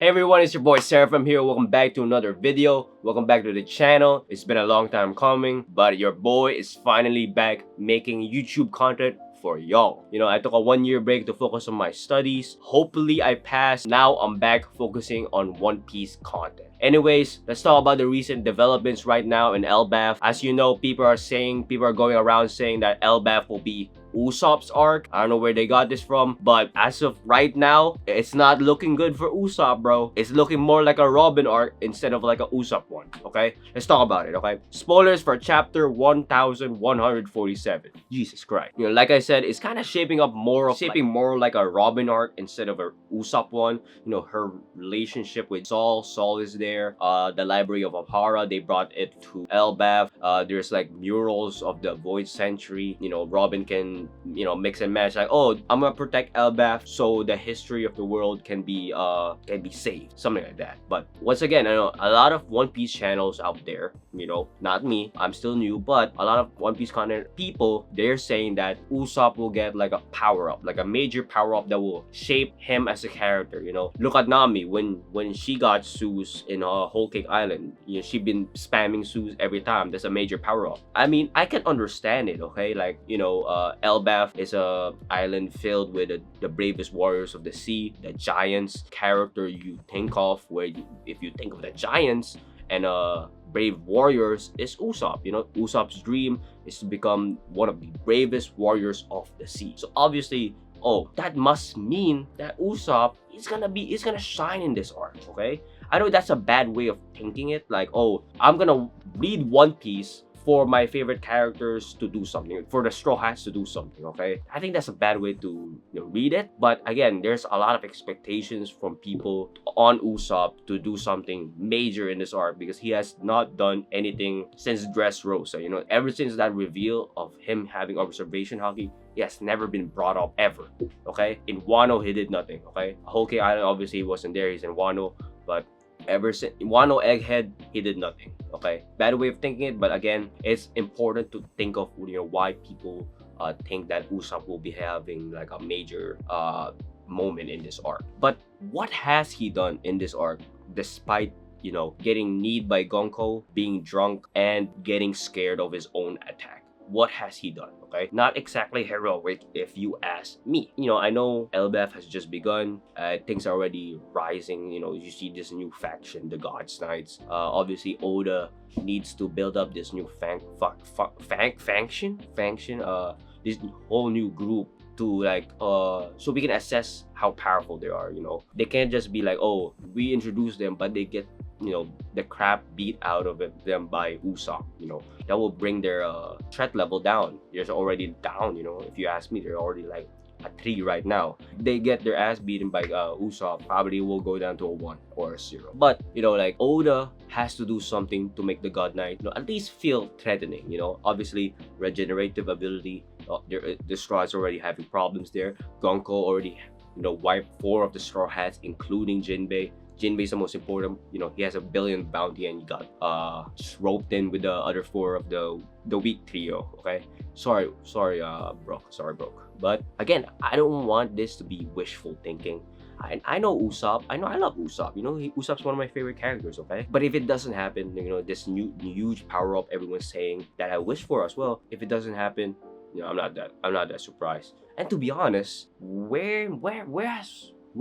Hey everyone, it's your boy Seraphim here. Welcome back to another video. Welcome back to the channel. It's been a long time coming, but your boy is finally back making YouTube content for y'all. I took a 1-year break to focus on my studies. Hopefully I passed. Now I'm back focusing on One Piece content. Anyways, let's talk about the recent developments right now in Elbaf. As you know, people are going around saying that Elbaf will be Usopp's arc. I don't know where they got this from, but as of right now, it's not looking good for Usopp, bro. It's looking more like a Robin arc instead of like a Usopp one, okay? Let's talk about it, okay? Spoilers for chapter 1147. Jesus Christ. Like I said, it's kind of shaping more like a Robin arc instead of a Usopp one. Her relationship with Saul is there. The library of Amhara, they brought it to Elbaf. There's like murals of the Void Century. Robin can mix and match, like, oh, I'm gonna protect Elbaf so the history of the world can be saved, something like that. But once again, I know a lot of One Piece channels out there, not me, I'm still new, but a lot of One Piece content people, they're saying that Usopp will get like a power-up, like a major power-up that will shape him as a character. Look at Nami, when she got Zeus in Whole Cake Island, she been spamming Zeus every time. That's a major power-up. I mean, I can understand it, okay? Like, Elbaf is a island filled with the bravest warriors of the sea, the giants. Character you think of, if you think of the giants and brave warriors, is Usopp. Usopp's dream is to become one of the bravest warriors of the sea. So obviously, oh, that must mean that Usopp is gonna shine in this arc, okay? I know that's a bad way of thinking it, like, oh, I'm gonna read One Piece for my favorite characters to do something, for the Straw Hats to do something, okay? I think that's a bad way to read it. But again, there's a lot of expectations from people on Usopp to do something major in this arc because he has not done anything since Dressrosa. Ever since that reveal of him having observation haki, he has never been brought up ever, okay? In Wano, he did nothing, okay? Whole Cake Island, obviously, he wasn't there. He's in Wano, but ever since Wano Egghead, he did nothing, okay? Bad way of thinking it, but again, it's important to think of why people think that Usopp will be having like a major moment in this arc. But what has he done in this arc despite getting kneed by Gonko, being drunk, and getting scared of his own attack? What has he done? Okay, not exactly heroic if you ask me. I know Elbaf has just begun. Things are already rising. You see this new faction, the God's Knights. Obviously, Oda needs to build up this new faction. This whole new group to so we can assess how powerful they are. They can't just be like, oh, we introduce them, but they get the crap beat out of them by Usopp. That will bring their threat level down. They're already down. If you ask me, they're already like a 3 right now. They get their ass beaten by Usopp, probably will go down to a 1 or a 0. But like Oda has to do something to make the God Knight at least feel threatening. Obviously regenerative ability. The Straw is already having problems there. Gonko already wiped 4 of the Straw Hats, including Jinbei. Jinbei is the most important. He has a billion bounty and he got roped in with the other 4 of the weak trio. Okay, sorry, bro. But again, I don't want this to be wishful thinking. I know Usopp. I love Usopp. Usopp's one of my favorite characters. Okay, but if it doesn't happen, this new huge power up everyone's saying that I wish for as well. If it doesn't happen, I'm not that surprised. And to be honest, where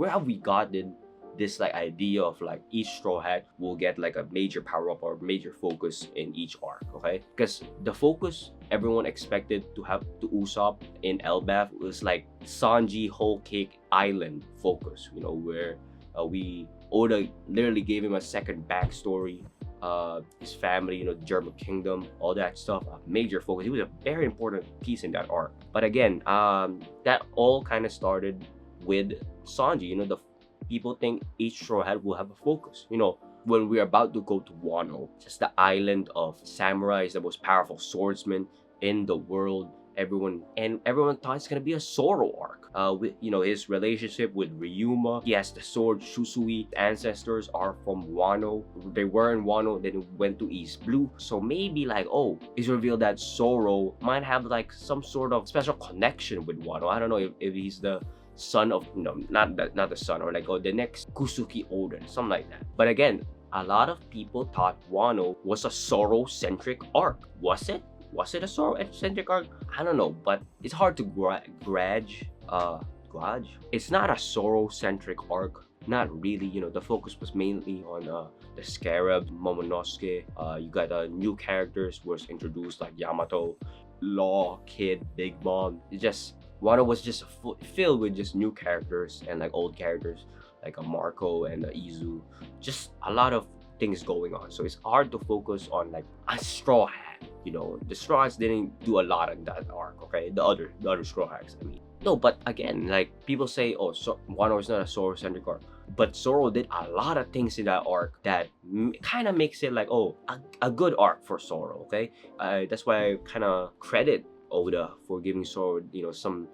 have we gotten this idea of each Straw Hat will get a major power up or major focus in each arc, okay? Because the focus everyone expected to have to Usopp in Elbaf was Sanji Whole Cake Island focus, where Oda literally gave him a second backstory, his family, the German kingdom, all that stuff, a major focus. He was a very important piece in that arc. But again, that all kind of started with Sanji. The people think each Straw Hat will have a focus. When we're about to go to Wano, just the island of samurais, the most powerful swordsman in the world. Everyone thought it's gonna be a Zoro arc. With his relationship with Ryuma. He has the sword Shusui. Ancestors are from Wano. They were in Wano, then went to East Blue. So maybe it's revealed that Zoro might have some sort of special connection with Wano. I don't know if he's the son of, not the son, or like, oh, the next Kusuki Oden, something like that. But again, a lot of people thought Wano was a Zoro-centric arc. Was it? Was it a Zoro-centric arc? I don't know, but it's hard to grudge. It's not a Zoro-centric arc. Not really, the focus was mainly on the Scarab, Momonosuke. You got new characters was introduced like Yamato, Law, Kid, Big Mom. Wano was just filled with just new characters and like old characters like a Marco and a Izu. Just a lot of things going on. So it's hard to focus on like a Straw Hat. The Straw Hats didn't do a lot in that arc, okay? The other Straw Hats, I mean. No, but again, like people say, oh, Wano is not a Zoro-centric arc. But Zoro did a lot of things in that arc that kind of makes it like, oh, a good arc for Zoro, okay? That's why I kind of credit Oda for giving Zoro, some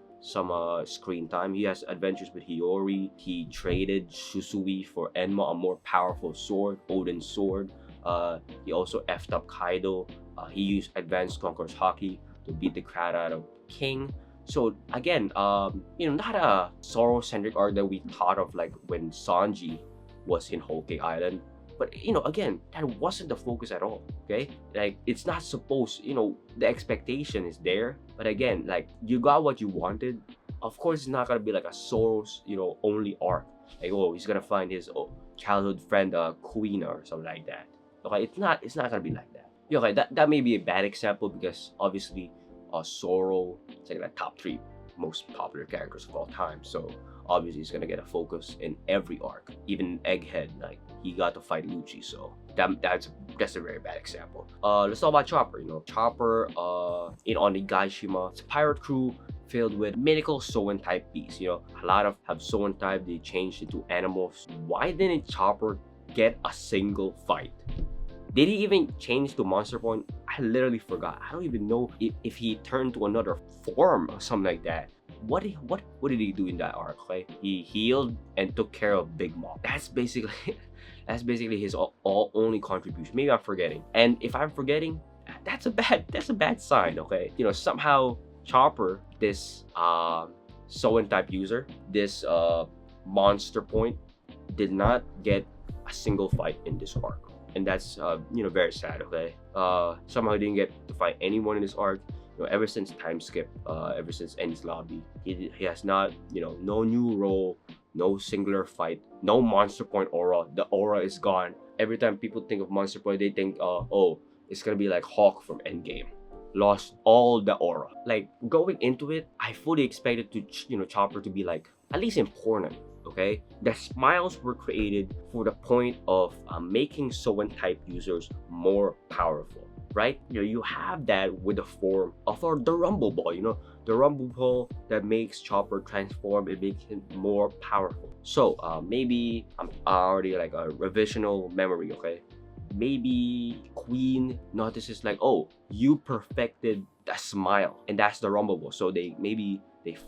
screen time. He has adventures with Hiyori. He traded Shusui for Enma, a more powerful sword, Odin's sword. He also effed up Kaido. He used advanced Conqueror's Haki to beat the crap out of King. So again, not a Zoro-centric arc that we thought of like when Sanji was in Whole Cake Island. But again, that wasn't the focus at all. Okay, like it's not supposed. The expectation is there, but again, like you got what you wanted. Of course, it's not gonna be like a Zoro's only arc. Like, oh, he's gonna find his childhood friend, Kuina or something like that. Okay, it's not gonna be like that. Okay, that may be a bad example because obviously, Zoro is like the top 3 most popular characters of all time. So obviously he's gonna get a focus in every arc. Even Egghead, like he got to fight Lucci, so that's a very bad example. Let's talk about Chopper. Chopper in Onigashima, it's a pirate crew filled with mythical Soen type beasts. A lot of have Soen type, they changed into animals. Why didn't Chopper get a single fight? Did he even change to Monster Point? I literally forgot. I don't even know if he turned to another form or something like that. What did he do in that arc? Okay, he healed and took care of Big Mom. That's basically his only contribution. Maybe I'm forgetting. And if I'm forgetting, that's a bad sign. Okay, somehow Chopper, this Soen type user, this Monster Point, did not get a single fight in this arc. And that's very sad. Okay, somehow he didn't get to fight anyone in this arc. Ever since time skip, ever since Enies Lobby, he has not, no new role, no singular fight, no Monster Point aura. The aura is gone. Every time people think of Monster Point, they think, oh, it's gonna be like Hawk from Endgame. Lost all the aura. Like going into it, I fully expected to, Chopper to be like at least important. Okay, the smiles were created for the point of making Soen type users more powerful, right? You have that with the form of the Rumble Ball. The Rumble Ball that makes Chopper transform, it makes him more powerful. So maybe I'm already like a revisional memory. Okay, maybe Queen notices like, oh, you perfected the smile, and that's the Rumble Ball. So they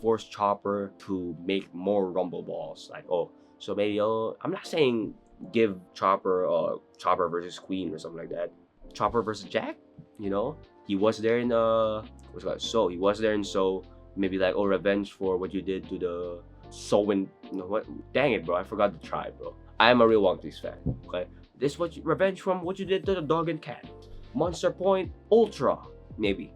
force Chopper to make more Rumble Balls. Like, oh, so maybe, I'm not saying give Chopper Chopper versus Queen or something like that. Chopper versus Jack, he was there in So he was there in So. Maybe like, oh, revenge for what you did to the Soen. What? Dang it, bro, I forgot the tribe, bro. I am a real One Piece fan. Okay, revenge from what you did to the dog and cat. Monster Point Ultra, maybe.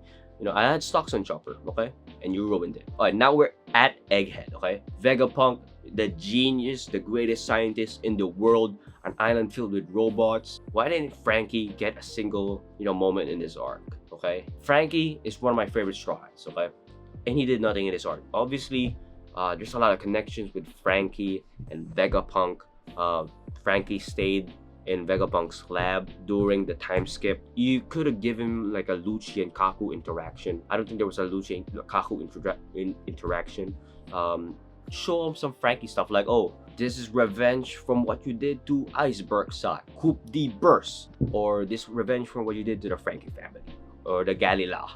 I had stocks on Chopper, okay? And you ruined it. Alright, now we're at Egghead, okay? Vegapunk, the genius, the greatest scientist in the world, an island filled with robots. Why didn't Franky get a single, moment in this arc, okay? Franky is one of my favorite Straw Hats, okay? And he did nothing in this arc. Obviously, there's a lot of connections with Franky and Vegapunk. Franky stayed in Vegapunk's lab during the time skip. You could have given him like a Lucci and Kaku interaction. I don't think there was a Lucci and Kaku interaction. Show him some Franky stuff like, oh, this is revenge from what you did to Iceberg Side, Coup de Burst, or this revenge from what you did to the Franky family, or the Galila.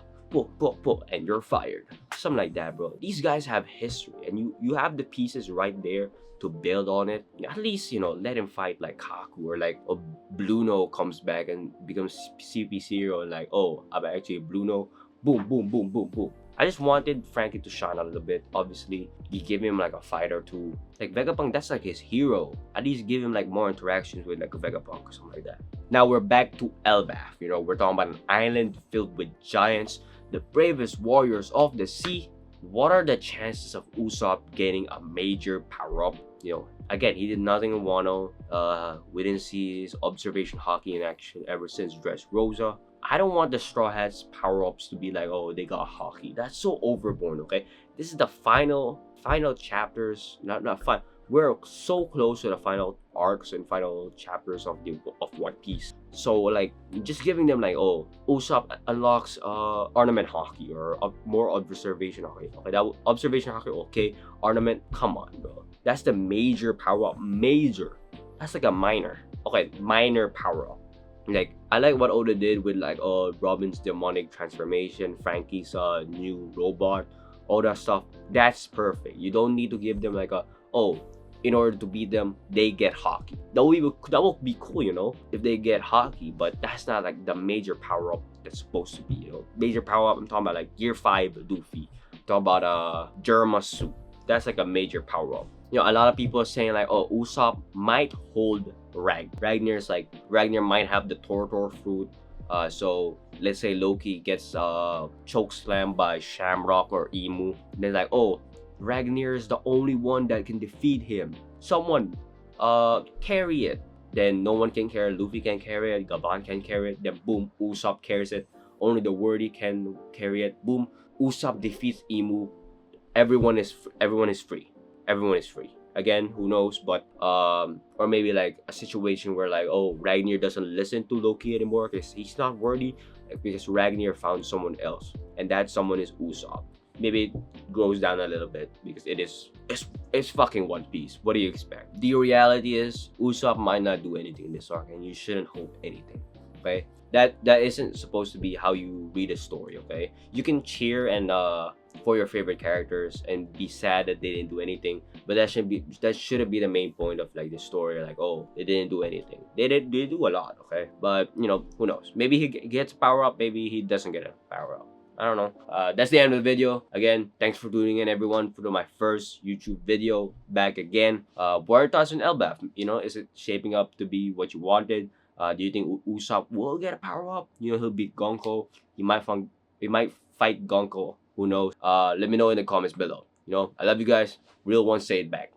And you're fired. Something like that, bro. These guys have history, and you have the pieces right there to build on it. At least, let him fight like Kaku, or like a Bluno comes back and becomes CP0 and like, oh, I'm actually Bluno. Boom, boom, boom, boom, boom. I just wanted Franky to shine a little bit. Obviously, you give him like a fight or two. Like Vegapunk, that's like his hero. At least give him like more interactions with like a Vegapunk or something like that. Now we're back to Elbaf. You know, we're talking about an island filled with giants, the bravest warriors of the sea. What are the chances of Usopp getting a major power-up? You know, again, he did nothing in Wano. We didn't see his observation hockey in action ever since Dressrosa. I don't want the Straw Hats power-ups to be like, oh, they got hockey. That's so overborn, okay? This is the final chapters. Not fine. We're so close to the final arcs and final chapters of One Piece. So like, just giving them like, oh, Usopp unlocks ornament hockey or more observation hockey. Okay, that observation hockey, okay. Ornament, come on, bro. That's the major power up. Major. That's like a minor. Okay, minor power up. Like, I like what Oda did with like Robin's demonic transformation, Franky's new robot, all that stuff. That's perfect. You don't need to give them like a, oh, in order to beat them, they get hockey. That would be cool, you know, if they get hockey, but that's not like the major power up that's supposed to be, you know. Major power up, I'm talking about like Gear 5 Luffy. Talking about Germa suit. That's like a major power up. You know, a lot of people are saying like, oh, Usopp might hold Ragnar might have the Tortor fruit. So let's say Loki gets choke slammed by Shamrock or Emu. And then like, oh, Ragnar is the only one that can defeat him. Someone carry it. Then no one can carry it. Luffy can carry it. Gaban can carry it. Then boom, Usopp carries it. Only the worthy can carry it. Boom, Usopp defeats Emu. Everyone is free. Everyone is free. Again, who knows? But or maybe like a situation where like, oh, Ragnar doesn't listen to Loki anymore because he's not worthy, because Ragnar found someone else, and that someone is Usopp. Maybe it goes down a little bit because it's fucking One Piece. What do you expect? The reality is Usopp might not do anything in this arc, and you shouldn't hope anything. Okay, that isn't supposed to be how you read a story. Okay, you can cheer and for your favorite characters and be sad that they didn't do anything, but that shouldn't be the main point of like the story. Like, oh, they didn't do anything. They do a lot. Okay, but you know, who knows? Maybe he gets power up. Maybe he doesn't get a power up. I don't know. That's the end of the video. Again, thanks for tuning in, everyone, for my first YouTube video back again. What are your thoughts on Elbaf? You know, is it shaping up to be what you wanted? Do you think Usopp will get a power up? You know, he'll beat Gonko. He might fight Gonko. Who knows? Let me know in the comments below. You know, I love you guys. Real one, say it back.